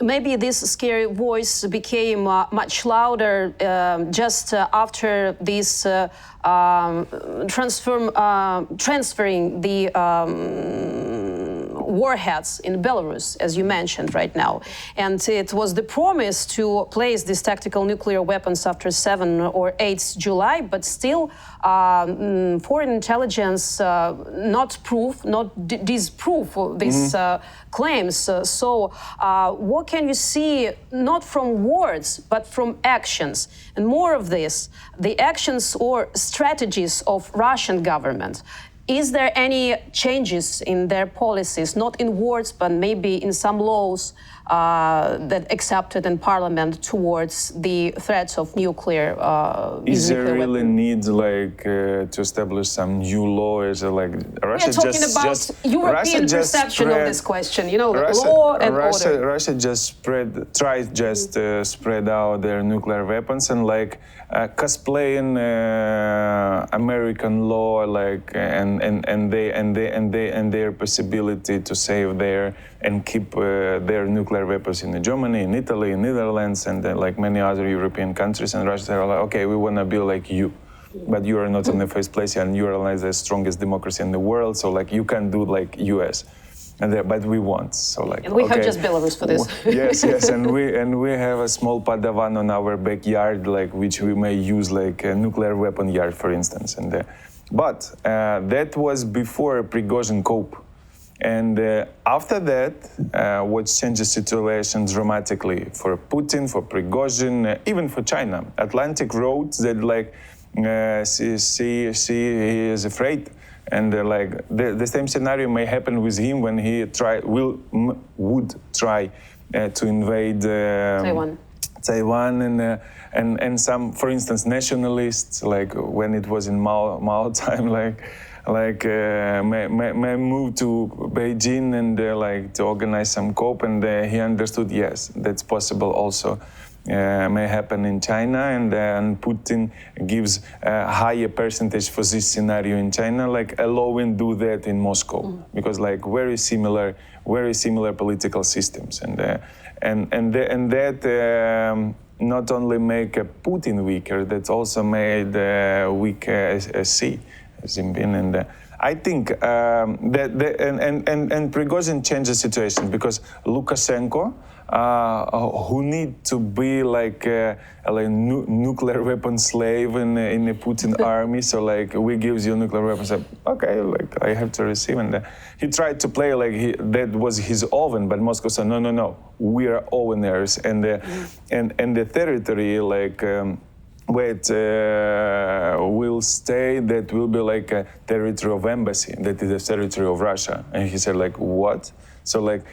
maybe this scary voice became much louder just after this transferring the warheads in Belarus, as you mentioned right now. And it was the promise to place these tactical nuclear weapons after 7 or 8 July, but still foreign intelligence not disprove these claims. So what can you see, not from words, but from actions? And more of this, the actions or strategies of Russian government. Is there any changes in their policies, not in words, but maybe in some laws that accepted in parliament towards the threats of nuclear Is there really weapon? need to establish some new law? Is it like Russia We're talking about European perception of this question, you know, law and order. Russia just tried spread out their nuclear weapons and like cosplaying American law, like and their possibility to save their and keep their nuclear weapons in Germany, in Italy, in Netherlands, and like many other European countries. And Russia said, like, okay, we want to be like you, but you are not in the first place, and you are like the strongest democracy in the world. So like you can do like US, but we want. So like and we have just Belarus for this. yes, and we have a small Padawan on our backyard, like which we may use like a nuclear weapon yard, for instance. And but that was before Prigozhin coup. And after that, what changed the situation dramatically for Putin, for Prigozhin, even for China. Atlantic wrote that like he is afraid, and like the same scenario may happen with him when he would try to invade Taiwan and some, for instance, nationalists, like when it was in Mao time, may move to Beijing and like to organize some coup, and he understood, yes, that's possible also. May happen in China, and Putin gives a higher percentage for this scenario in China, like allowing do that in Moscow, because like very similar political systems, and that not only make Putin weaker, that's also made weak Xi Jinping, and I think that Prigozhin changed the situation because Lukashenko, who need to be like a nuclear weapon slave in the Putin army, so like we gives you nuclear weapons, okay, like I have to receive, and he tried to play like that was his oven, but Moscow said no, we are owners, and the territory like. Where it will stay, that will be like a territory of embassy, that is a territory of Russia. And he said like, what? So like,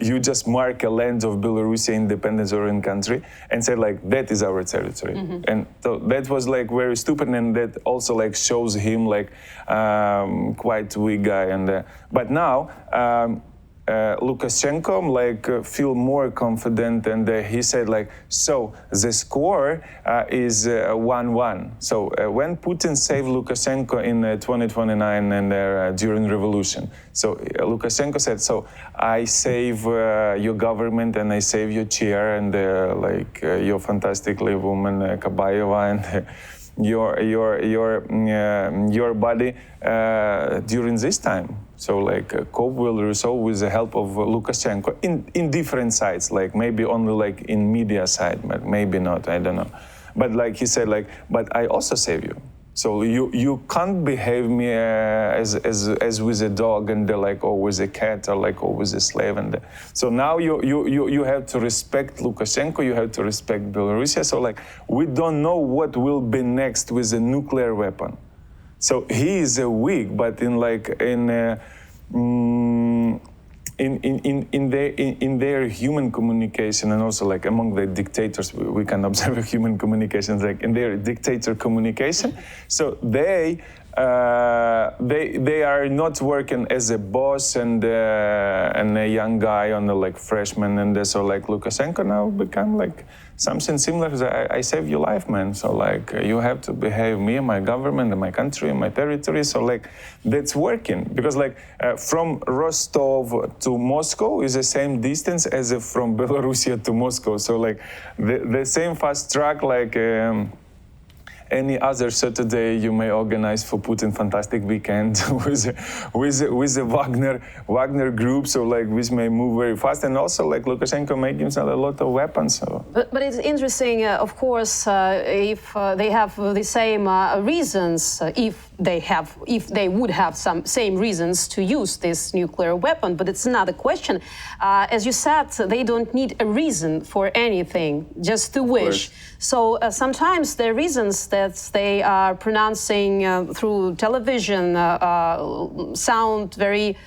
you just mark a land of Belarus independent sovereign country and said like, that is our territory. And so that was like very stupid, and that also like shows him like quite weak guy. And but now, Lukashenko like feel more confident, and he said like, so the score is 1-1. So when Putin saved Lukashenko in 2029 and during revolution, so Lukashenko said, so I save your government and I save your chair and like your fantastically woman Kabayeva and your body during this time. So like coup will resolve with the help of Lukashenko in different sides, like maybe only like in media side, but maybe not, I don't know. But like he said, like, but I also save you. So you can't behave me as with a dog and like, or with a cat, or like, or with a slave. And so now you have to respect Lukashenko, you have to respect Belarus. So like, we don't know what will be next with a nuclear weapon. So he is weak, but in their human communication, and also like among the dictators, we can observe human communications like in their dictator communication. So they they are not working as a boss and a young guy on the like freshman, and so like Lukashenko now become like something similar. I save your life, man. So like you have to behave me and my government and my country and my territory. So like that's working because like from Rostov to Moscow is the same distance as if from Belarus to Moscow. So like the same fast track like. Any other Saturday you may organize for Putin fantastic weekend with the Wagner group, so like this may move very fast, and also like Lukashenko may give them a lot of weapons. So. But it's interesting, of course, if they have the same reasons, if they would have some same reasons to use this nuclear weapon. But it's another question. As you said, they don't need a reason for anything, just to wish. So sometimes the reasons that they are pronouncing through television sound very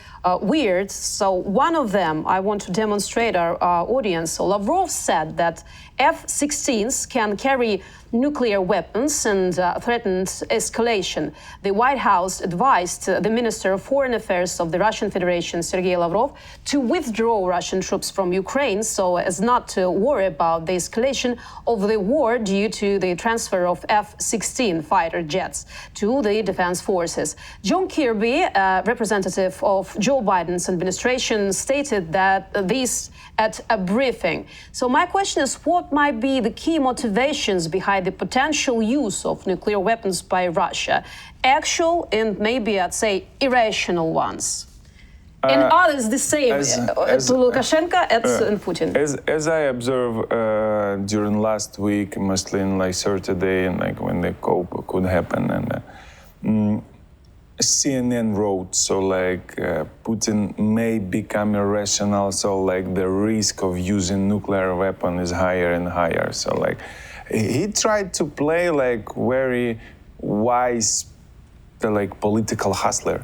weird. So one of them I want to demonstrate our audience. So Lavrov said that F-16s can carry nuclear weapons and threatened escalation. The White House advised the Minister of Foreign Affairs of the Russian Federation, Sergei Lavrov, to withdraw Russian troops from Ukraine so as not to worry about the escalation of the war due to the transfer of F-16 fighter jets to the defense forces. John Kirby, representative of Joe Biden's administration, stated that this at a briefing. So my question is, what might be the key motivations behind the potential use of nuclear weapons by Russia? Actual and maybe, I'd say, irrational ones. And others the same, to Lukashenko and Putin. As I observed during last week, mostly in like Saturday, and like when the coup could happen, and CNN wrote, so like Putin may become irrational, so like the risk of using nuclear weapon is higher and higher. So like he tried to play like very wise, like political hustler.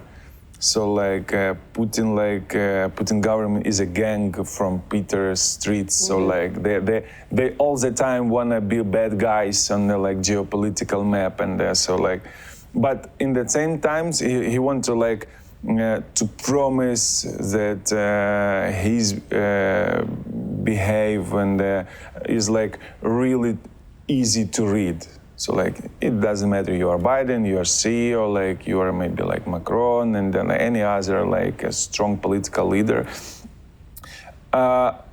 So like Putin government is a gang from Peter streets. So like they all the time wanna be bad guys on the like geopolitical map, and so like. But in the same times, he wants to like to promise that his behave and is like really easy to read. So like it doesn't matter you are Biden, you are CEO, like you are maybe like Macron, and then any other like a strong political leader.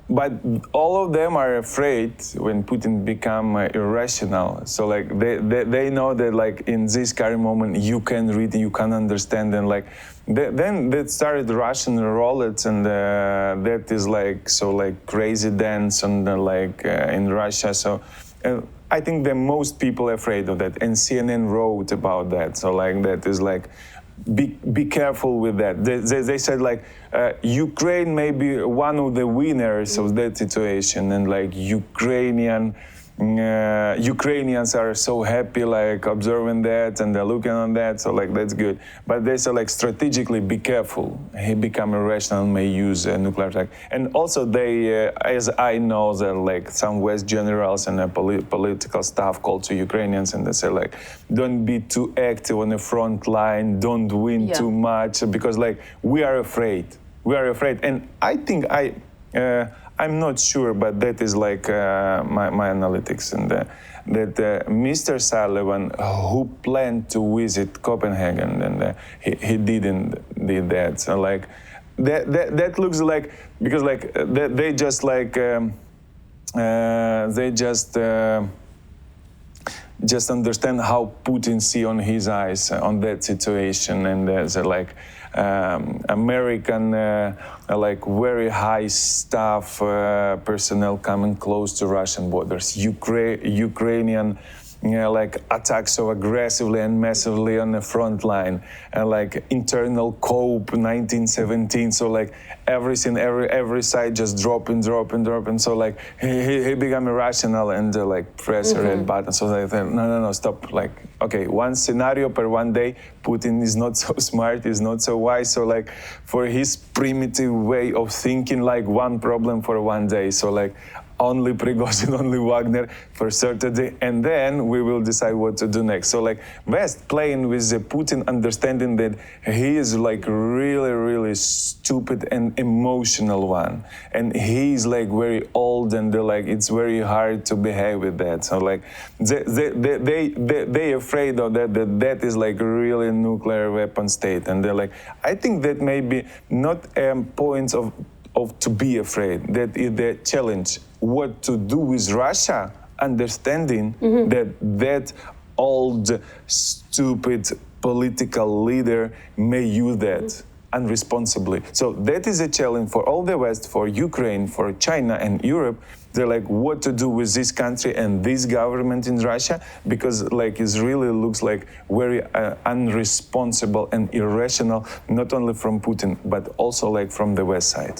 But all of them are afraid when Putin become irrational. So like they know that like in this current moment you can read, you can understand, and like then they started Russian roulette, and that is like so like crazy dance and like in Russia. So I think that most people are afraid of that, and CNN wrote about that. So like that is like. Be careful with that. They said like Ukraine may be one of the winners of that situation, and like Ukrainians are so happy like observing that, and they're looking on that, so like that's good. But they say like strategically be careful. He become irrational and may use a nuclear attack. And also they, as I know, that like some West generals and political staff called to Ukrainians, and they say like don't be too active on the front line, don't win too much, because like we are afraid. And I think I'm not sure, but that is like my analytics, and that Mr. Sullivan, who planned to visit Copenhagen, and he didn't did that. So like that looks like, because like they just like just understand how Putin see on his eyes on that situation, and there's like American like very high staff personnel coming close to Russian borders. Ukrainian like attack so aggressively and massively on the front line, and like internal coup 1917. So like everything, every side just dropping. So like he became irrational and like press a red button. So they said, no, stop. Like okay, one scenario per one day, Putin is not so smart, is not so wise. So like for his primitive way of thinking, like one problem for one day. So like only Prigozhin, only Wagner for Saturday, and then we will decide what to do next. So like West playing with Putin, understanding that he is like really, really stupid and emotional one, and he's like very old, and they're like it's very hard to behave with that. So like they afraid of that is like really nuclear weapon state, and they're like I think that maybe not points of to be afraid, that is the challenge. What to do with Russia, understanding that old, stupid political leader may use that unresponsibly. So that is a challenge for all the West, for Ukraine, for China and Europe. They're like, what to do with this country and this government in Russia, because like it really looks like very unresponsible and irrational, not only from Putin, but also like from the West side.